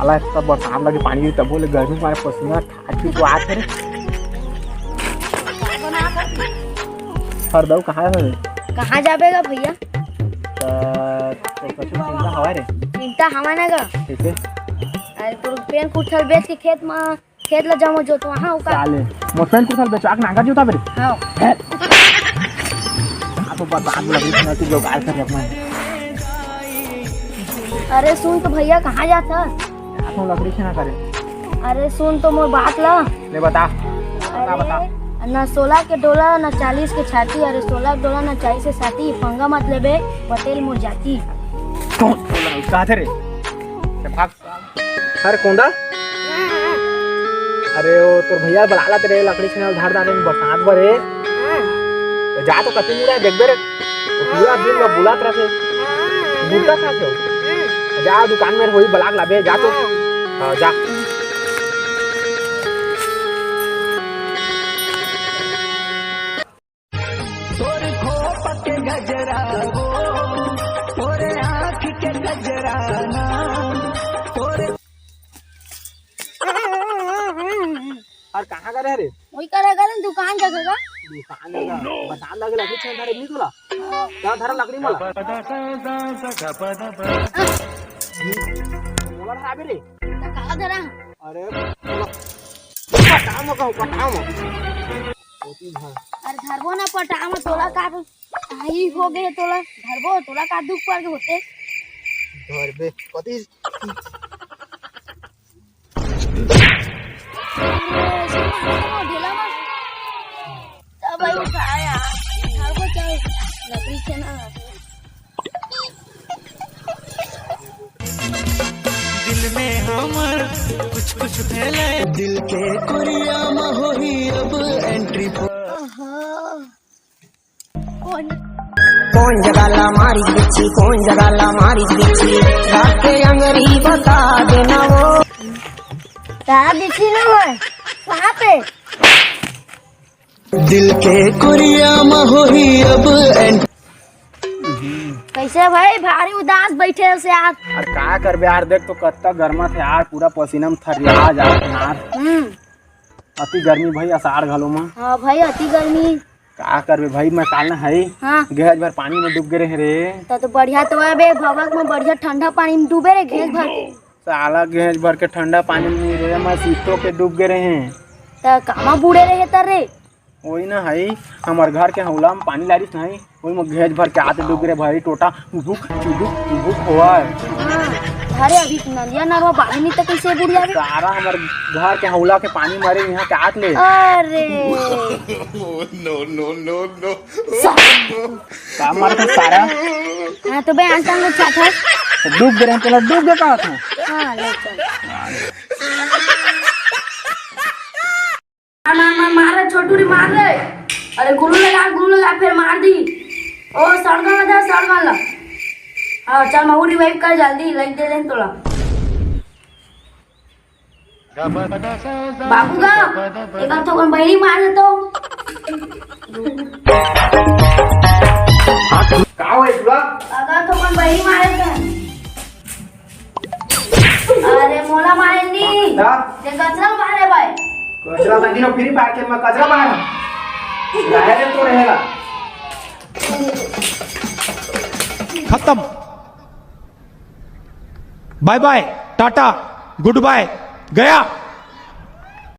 साला इतना बरसात लगे पानी तब बोले गर्मी में पसीना ठाकी तो आज करे हर दऊ कहाँ है कहाँ जाबेगा भैया? तो चिंता हवा रे चिंता हवा ना गा ठीक है। अरे तो पेन कुठल बेच के खेत ला जामो जो तो वहां का चाले मोटन कुठल बेच आग नागा जोता बरे हां तो बता लगी ना तू जो गाल कर अपना। अरे सुन तो भैया कहाँ जाता तो लकड़ी से ना करे। अरे सुन तो मोर बात ला ले बता बता ना 16 के डोला ना 40 के छाती। अरे 16 के डोला ना 40 से छाती पंगा मत लेबे पटेल मोर जाती। कौन कहाँ थे रे भाग अरे कोंदा अरे वो तो भैया बुला तेरे लकड़ी से झाड़ डाले बरसात भरे जा तो कति मुड़ा देख बेरे पूरा दिन में बुलात रहे बुलता था क्यों जा दुकान में वही बलाक लाबे जा तो जा तोरे खोपट के गजरा हो तोरे आँख के गजरा ना तोरे और कहाँ का रह रे वही करेगा ना दुकान जगह दुकान लगा बता लगे लकड़ी छे धरे नहीं तोला क्या धरा लकड़ी मला मोला खाबे रे कहाँ धरा? अरे पटाम पटाम होती भा अरे धरबो ना पटा में तोला काट आई हो गए तोला धरबो तोला काट दुख पर के होते धरबे कति ढेला में तब आई उठाया धरबो चल लकड़ी से ना दिल में हमर कुछ कुछ फैले दिल के कुरिया में होई अब एंट्री कौन जगाला मारी बिच्छी कौन जगाला मारी बिच्छी रात के अंगरी बता देना वो कहाँ बिछी ना है कहाँ पे दिल के कुरिया में होई अब एंट्री। कैसे भाई भारी उदास बैठे से आज? और का करबे यार देख तो कत्ता गर्मा थे यार पूरा पसीना में थरिया जा यार अति गर्मी भाई असार घलो में। हाँ भाई अति गर्मी का करबे भाई मैं काल ना है हाँ घेज भर पानी में डूब गए रहे रे तो बढ़िया तो बे भवक में बढ़िया ठंडा पानी में डूबे रे घेज भर के साला घेज भर के ठंडा पानी में रे मैं सीतो के डूब गए रहे तो कामा बूढ़े रहे तर रे वही ना है हमार घर के हौला में पानी लारिस नहीं वही में घेज भर के आते डूब गए भाई टोटा उबुक चुबुक हुआ अरे अभी नदिया नरवा पानी नहीं तो कैसे बुड़ जावे सारा हमार घर के हौला के पानी मारे यहाँ के आत ले अरे नो का मार के सारा हाँ तो बे अंता लोग चाहता है डूब गए तो डूब गए कहाँ था हाँ ले चल मार छोटू रे मार रे अरे गुल्लू लगा फिर मार दी ओ सड़गन ला सड़गन ला हाँ चल मैं रिवाइव कर जल्दी लाइक दे दें तोला बाबू का एक तो कौन बहनी मार देता हूँ का हुआ इस बार अगर तो कौन बहनी मारे थे अरे मोला मारे नहीं ये कचरा मारे भाई कचरा लगी ना फ्री फायर में कचरा मार रहे तो रहेगा खत्म bye bye tata goodbye गया।